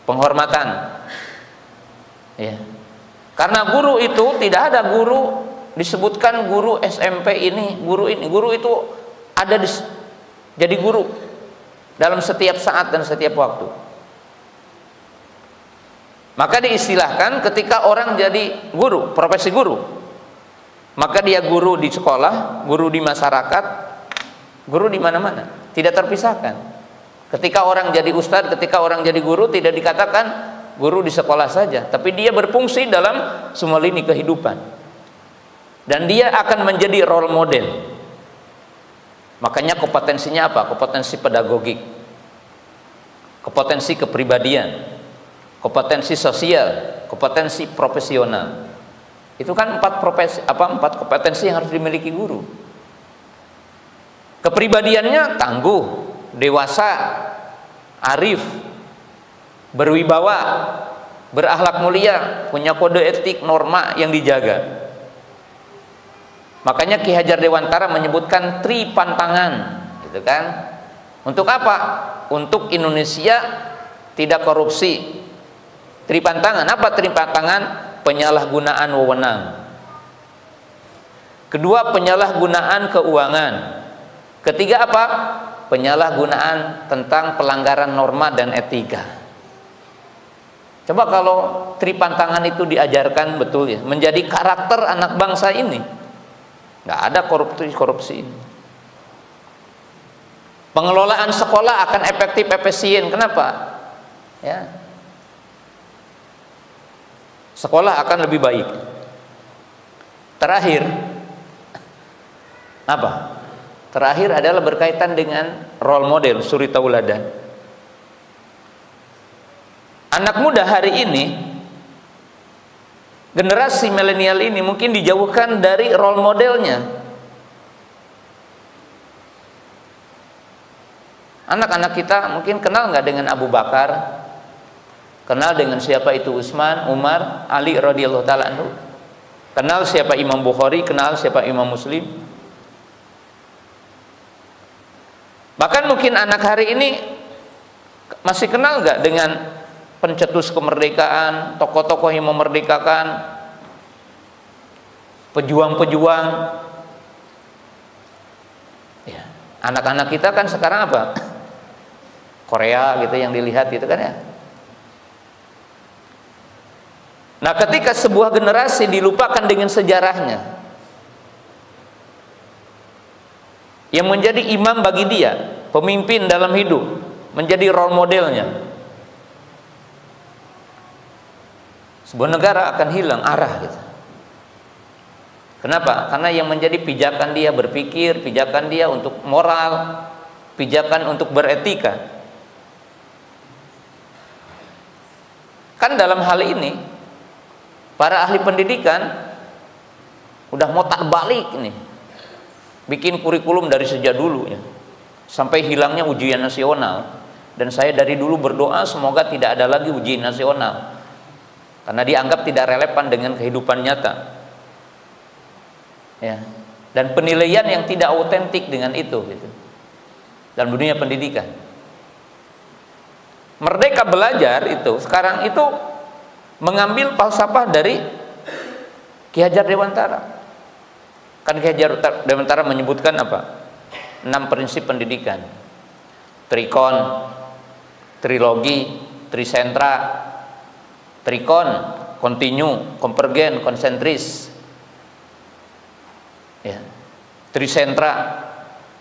Speaker 1: Penghormatan. Ya. Karena guru itu tidak ada guru disebutkan guru SMP ini, guru itu ada jadi guru dalam setiap saat dan setiap waktu. Maka diistilahkan ketika orang jadi guru, profesi guru, maka dia guru di sekolah, guru di masyarakat, guru di mana-mana, tidak terpisahkan. Ketika orang jadi ustadz, ketika orang jadi guru, tidak dikatakan guru di sekolah saja, tapi dia berfungsi dalam semua lini kehidupan. Dan dia akan menjadi role model. Makanya kompetensinya apa? Kompetensi pedagogik, kompetensi kepribadian, kompetensi sosial, kompetensi profesional. Itu kan empat kompetensi yang harus dimiliki guru. Kepribadiannya tangguh, dewasa, arif, berwibawa, berakhlak mulia, punya kode etik, norma yang dijaga. Makanya Ki Hajar Dewantara menyebutkan tri pantangan, gitu kan? Untuk apa? Untuk Indonesia tidak korupsi. Tri pantangan, apa tri pantangan? Penyalahgunaan wewenang. Kedua, penyalahgunaan keuangan. Ketiga apa? Penyalahgunaan tentang pelanggaran norma dan etika. Coba kalau tri pantangan itu diajarkan betul ya, menjadi karakter anak bangsa ini, nggak ada korupsi ini. Pengelolaan sekolah akan efektif, efisien. Kenapa? Ya, sekolah akan lebih baik. Terakhir apa? Terakhir adalah berkaitan dengan role model, suri tauladan. Anak muda hari ini, generasi milenial ini mungkin dijauhkan dari role modelnya. Anak-anak kita mungkin kenal nggak dengan Abu Bakar? Kenal dengan siapa itu Utsman, Umar, Ali radhiyallahu taala anhu? Kenal siapa Imam Bukhari, kenal siapa Imam Muslim? Bahkan mungkin anak hari ini masih kenal nggak dengan pencetus kemerdekaan, tokoh-tokoh yang memerdekakan, pejuang-pejuang? Ya, anak-anak kita kan sekarang apa? Korea gitu yang dilihat gitu kan ya. Nah, ketika sebuah generasi dilupakan dengan sejarahnya, yang menjadi imam bagi dia, pemimpin dalam hidup, menjadi role modelnya, sebuah negara akan hilang arah gitu. Kenapa? Karena yang menjadi pijakan dia berpikir, pijakan dia untuk moral, pijakan untuk beretika. Kan dalam hal ini para ahli pendidikan udah mau tak balik ini, bikin kurikulum dari sejak dulu ya, sampai hilangnya ujian nasional. Dan saya dari dulu berdoa semoga tidak ada lagi ujian nasional, karena dianggap tidak relevan dengan kehidupan nyata ya, dan penilaian yang tidak autentik dengan itu gitu, dalam dunia pendidikan. Merdeka Belajar itu sekarang itu mengambil falsafah dari Ki Hajar Dewantara. Kan Ki Hajar Dewantara menyebutkan apa? 6 prinsip pendidikan. Trikon, trilogi, trisentra, trikon, kontinu, konvergen, konsentris. Ya. Trisentra,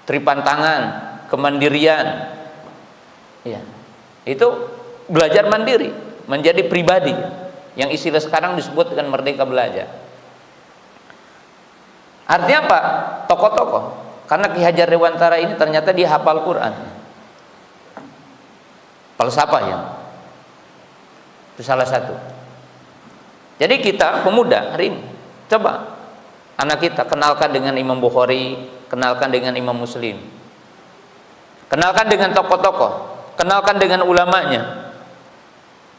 Speaker 1: tripantangan, kemandirian. Ya. Itu belajar mandiri, menjadi pribadi, yang istilah sekarang disebut dengan merdeka belajar. Artinya apa? Tokoh-tokoh. Karena Ki Hajar Dewantara ini ternyata dia hafal Quran, falsafah ya, itu salah satu. Jadi kita pemuda hari ini, coba anak kita kenalkan dengan Imam Bukhari, kenalkan dengan Imam Muslim, kenalkan dengan tokoh-tokoh, kenalkan dengan ulamanya.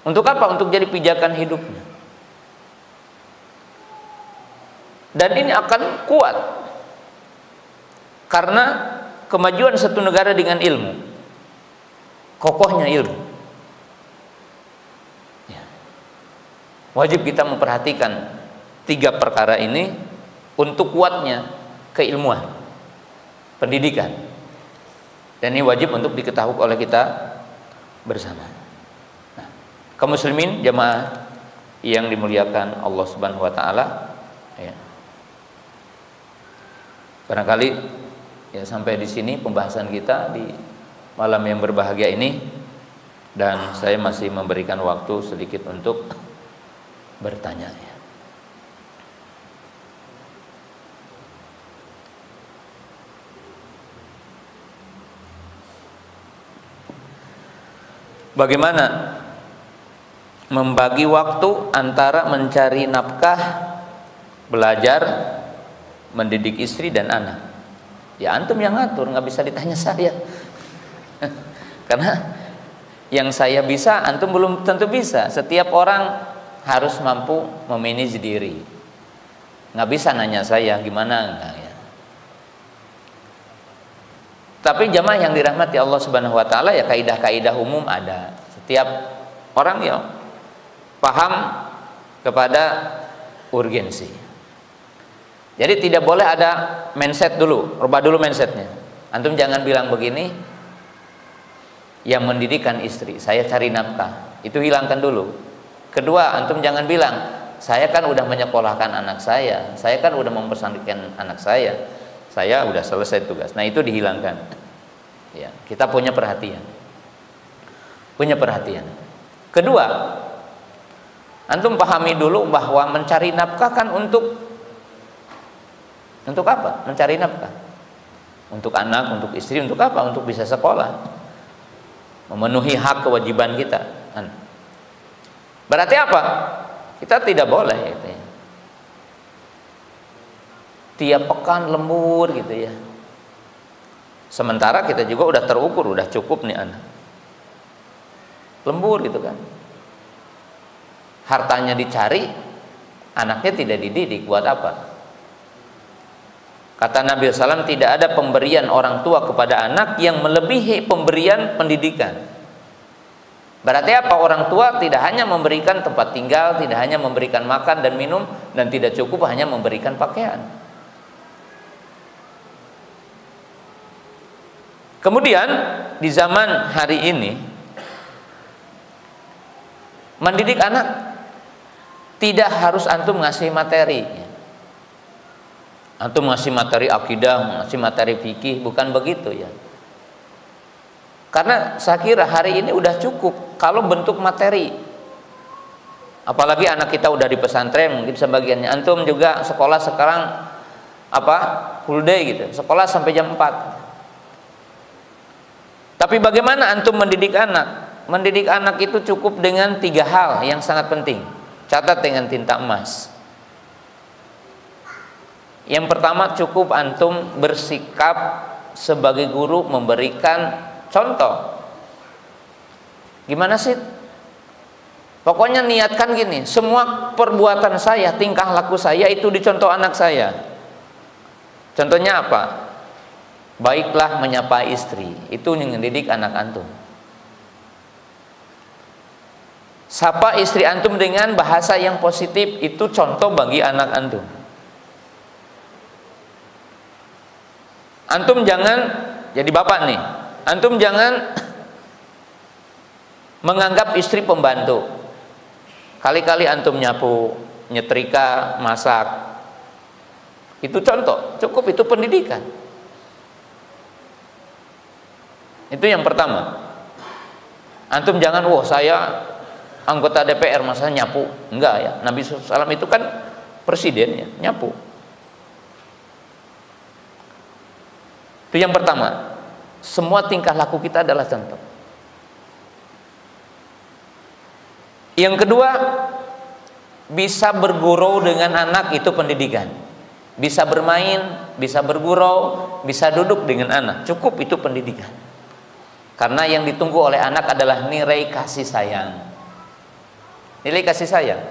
Speaker 1: Untuk apa? Untuk jadi pijakan hidupnya. Dan ini akan kuat karena kemajuan satu negara dengan ilmu, kokohnya ilmu ya. Wajib kita memperhatikan 3 perkara ini untuk kuatnya keilmuan, pendidikan. Dan ini wajib untuk diketahui oleh kita bersama. Kaum muslimin jamaah yang dimuliakan Allah Subhanahu wa taala ya. Barangkali ya sampai di sini pembahasan kita di malam yang berbahagia ini, dan saya masih memberikan waktu sedikit untuk bertanya. Bagaimana membagi waktu antara mencari nafkah, belajar, mendidik istri dan anak? Ya antum yang ngatur, nggak bisa ditanya saya. Karena yang saya bisa, antum belum tentu bisa. Setiap orang harus mampu memanage diri. Nggak bisa nanya saya gimana, enggak ya. Tapi jamaah yang dirahmati Allah Subhanahu wa taala, ya kaidah-kaidah umum ada. Setiap orang ya paham kepada urgensi. Jadi tidak boleh ada mindset dulu, rubah dulu mindsetnya. Antum jangan bilang begini, yang mendidikan istri, saya cari nafkah. Itu hilangkan dulu. Kedua, antum jangan bilang, saya kan udah menyekolahkan anak saya kan udah mempersandingkan anak saya udah selesai tugas. Nah itu dihilangkan. Ya, kita punya perhatian. Kedua, antum pahami dulu bahwa mencari nafkah kan untuk apa? Mencari nafkah untuk anak, untuk istri, untuk apa? Untuk bisa sekolah, memenuhi hak kewajiban kita. Berarti apa? Kita tidak boleh gitu ya, tiap pekan lembur gitu ya. Sementara kita juga udah terukur, udah cukup nih anak, lembur gitu kan. Hartanya dicari, anaknya tidak dididik, buat apa? Kata Nabi SAW, tidak ada pemberian orang tua kepada anak yang melebihi pemberian pendidikan. Berarti apa? Orang tua tidak hanya memberikan tempat tinggal, tidak hanya memberikan makan dan minum, dan tidak cukup hanya memberikan pakaian. Kemudian di zaman hari ini, mendidik anak tidak harus antum ngasih materi. Antum ngasih materi akidah, ngasih materi fikih, bukan begitu ya. Karena saya kira hari ini udah cukup kalau bentuk materi. Apalagi anak kita udah di pesantren, mungkin sebagiannya. Antum juga sekolah sekarang full day gitu, sekolah sampai jam 4. Tapi bagaimana antum mendidik anak? Mendidik anak itu cukup dengan 3 hal yang sangat penting. Catat dengan tinta emas. Yang pertama, cukup antum bersikap sebagai guru memberikan contoh. Gimana sih? Pokoknya niatkan gini, semua perbuatan saya, tingkah laku saya itu dicontoh anak saya. Contohnya apa? Baiklah menyapa istri, itu yang mendidik anak antum. Sapa istri antum dengan bahasa yang positif, itu contoh bagi anak antum. Antum jangan, jadi bapak nih, antum jangan menganggap istri pembantu. Kali-kali antum nyapu, nyetrika, masak, itu contoh, cukup, itu pendidikan. Itu yang pertama. Antum jangan, wah saya anggota DPR masa nyapu, enggak ya. Nabi SAW itu kan presiden ya, nyapu. Itu yang pertama. Semua tingkah laku kita adalah contoh. Yang kedua, bisa bergurau dengan anak, itu pendidikan. Bisa bermain, bisa bergurau, bisa duduk dengan anak, cukup, itu pendidikan. Karena yang ditunggu oleh anak adalah nilai kasih sayang. Nilai kasih sayang.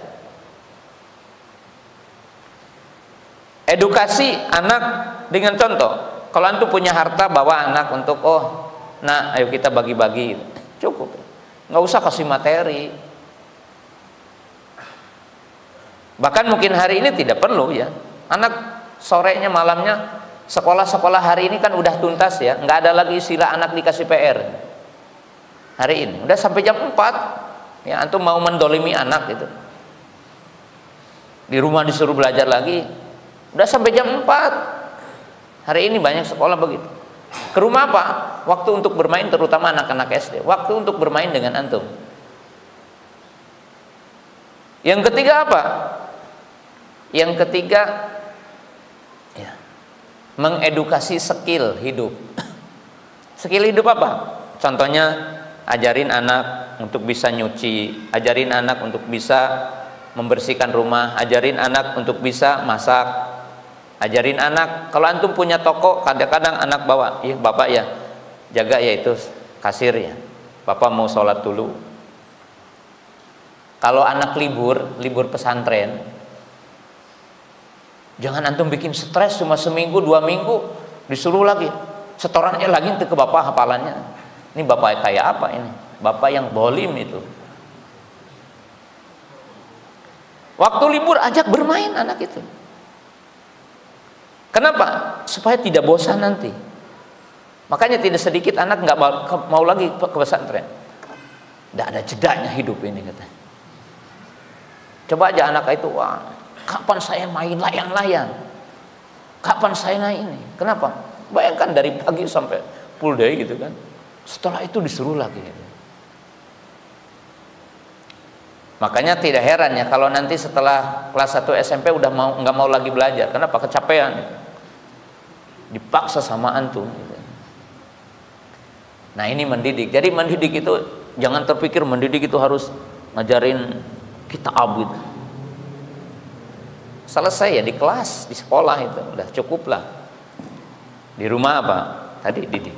Speaker 1: Edukasi anak dengan contoh. Kalau antum punya harta, bawa anak untuk, nah ayo kita bagi-bagi, cukup. Nggak usah kasih materi. Bahkan mungkin hari ini tidak perlu ya. Anak sorenya, malamnya, sekolah-sekolah hari ini kan udah tuntas ya. Nggak ada lagi istilah anak dikasih PR. Hari ini udah sampai jam 4 ya. Antum mau mendolimi anak gitu, di rumah disuruh belajar lagi, udah sampai jam 4. Hari ini banyak sekolah begitu. Ke rumah apa? Waktu untuk bermain, terutama anak-anak SD. Waktu untuk bermain dengan antum. Yang ketiga apa? Yang ketiga, ya, mengedukasi skill hidup. Skill hidup apa? Contohnya, ajarin anak untuk bisa nyuci, ajarin anak untuk bisa membersihkan rumah, ajarin anak untuk bisa masak, ajarin anak. Kalau antum punya toko, kadang-kadang anak bawa, iya bapak ya, jaga ya itu kasir ya, bapak mau sholat dulu. Kalau anak libur pesantren, jangan antum bikin stres cuma seminggu, 2 minggu, disuruh lagi setorannya lagi ke bapak hafalannya. Ini bapak kayak apa ini? Bapak yang bolim itu. Waktu libur ajak bermain anak itu. Kenapa? Supaya tidak bosan nanti. Makanya tidak sedikit anak nggak mau lagi ke pesantren. Tidak ada jedanya hidup ini katanya. Coba aja anak itu, wah, kapan saya main layang-layang? Kapan saya naik ini? Kenapa? Bayangkan dari pagi sampai full day gitu kan. Setelah itu disuruh lagi. Makanya tidak heran ya kalau nanti setelah kelas 1 SMP udah nggak mau lagi belajar. Kenapa? Kecapean. Dipaksa sama antum. Nah ini mendidik. Jadi mendidik itu jangan terpikir mendidik itu harus ngajarin kitab gitu. Selesai ya di kelas, di sekolah itu udah cukup lah. Di rumah apa? Tadi didik.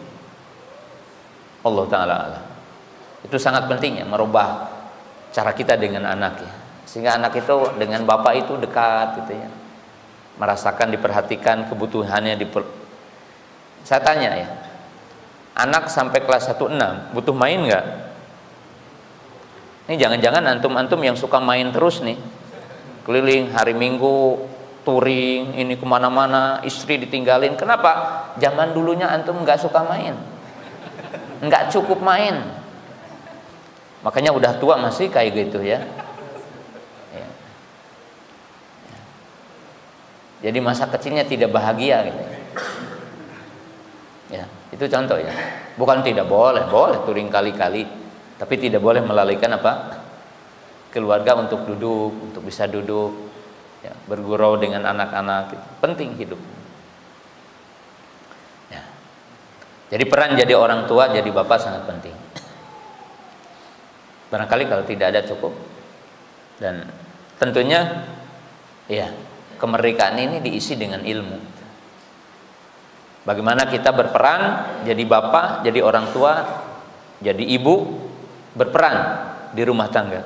Speaker 1: Allah Ta'ala alam. Itu sangat penting ya, merubah cara kita dengan anak ya, sehingga anak itu dengan bapak itu dekat gitu ya, merasakan diperhatikan, kebutuhannya saya tanya ya, anak sampai kelas 1-6 butuh main nggak? Ini jangan-jangan antum-antum yang suka main terus nih, keliling hari Minggu touring ini kemana-mana, istri ditinggalin. Kenapa? Zaman dulunya antum nggak suka main, nggak cukup main, makanya udah tua masih kayak gitu ya. Jadi masa kecilnya tidak bahagia gitu ya. Itu contoh ya. Bukan tidak boleh, boleh touring kali-kali, tapi tidak boleh melalaikan apa? Keluarga untuk duduk, untuk bisa duduk ya, bergurau dengan anak-anak gitu. Penting hidup ya. Jadi peran jadi orang tua, jadi bapak sangat penting. Barangkali kalau tidak ada cukup. Dan tentunya ya, kemerdekaan ini diisi dengan ilmu. Bagaimana kita berperan jadi bapak, jadi orang tua, jadi ibu, berperan di rumah tangga.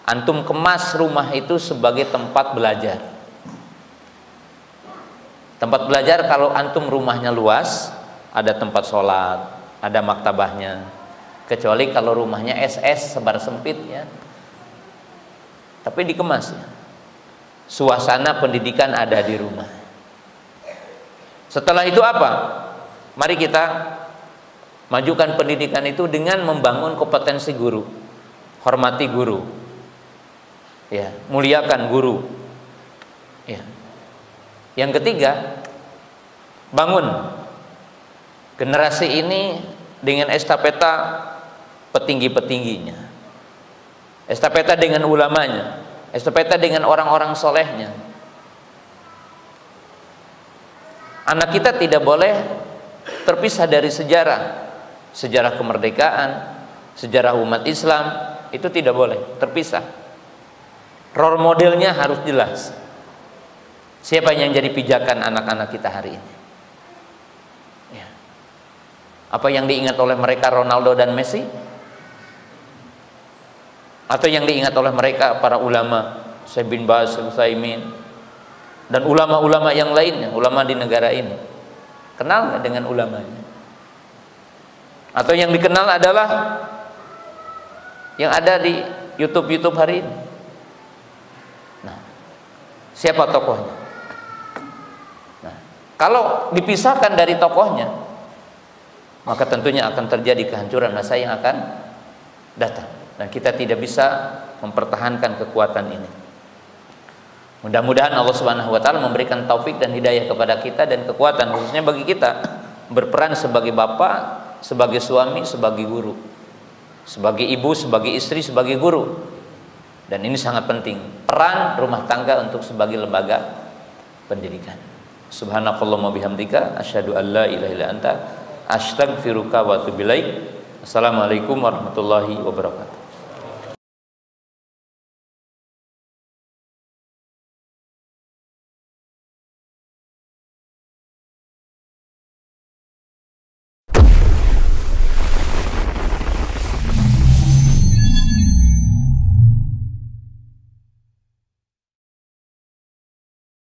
Speaker 1: Antum kemas rumah itu sebagai tempat belajar. Tempat belajar kalau antum rumahnya luas, ada tempat sholat, ada maktabahnya. Kecuali kalau rumahnya SS, sebar sempit ya. Tapi dikemas ya. Suasana pendidikan ada di rumah. Setelah itu apa? Mari kita majukan pendidikan itu dengan membangun kompetensi guru. Hormati guru. Ya, muliakan guru. Ya. Yang ketiga, bangun generasi ini dengan estafeta petinggi-petingginya. Estafeta dengan ulamanya. Estafeta dengan orang-orang solehnya. Anak kita tidak boleh terpisah dari sejarah. Sejarah kemerdekaan, sejarah umat Islam, itu tidak boleh terpisah. Role modelnya harus jelas. Siapa yang jadi pijakan anak-anak kita hari ini? Ya. Apa yang diingat oleh mereka Ronaldo dan Messi? Atau yang diingat oleh mereka para ulama, Syekh bin Baz, Utsaimin, dan ulama-ulama yang lainnya, ulama di negara ini? Kenal nggak dengan ulamanya? Atau yang dikenal adalah yang ada di YouTube hari ini? Nah, siapa tokohnya? Nah, kalau dipisahkan dari tokohnya, maka tentunya akan terjadi kehancuran masa yang akan datang, dan kita tidak bisa mempertahankan kekuatan ini. Mudah-mudahan Allah Subhanahu wa taala memberikan taufik dan hidayah kepada kita dan kekuatan khususnya bagi kita berperan sebagai bapak, sebagai suami, sebagai guru, sebagai ibu, sebagai istri, sebagai guru. Dan ini sangat penting, peran rumah tangga untuk sebagai lembaga pendidikan. Subhanakallahumma bihamdika asyhadu an la ilaha illa anta astaghfiruka wa atubu ilaik. Assalamualaikum warahmatullahi wabarakatuh.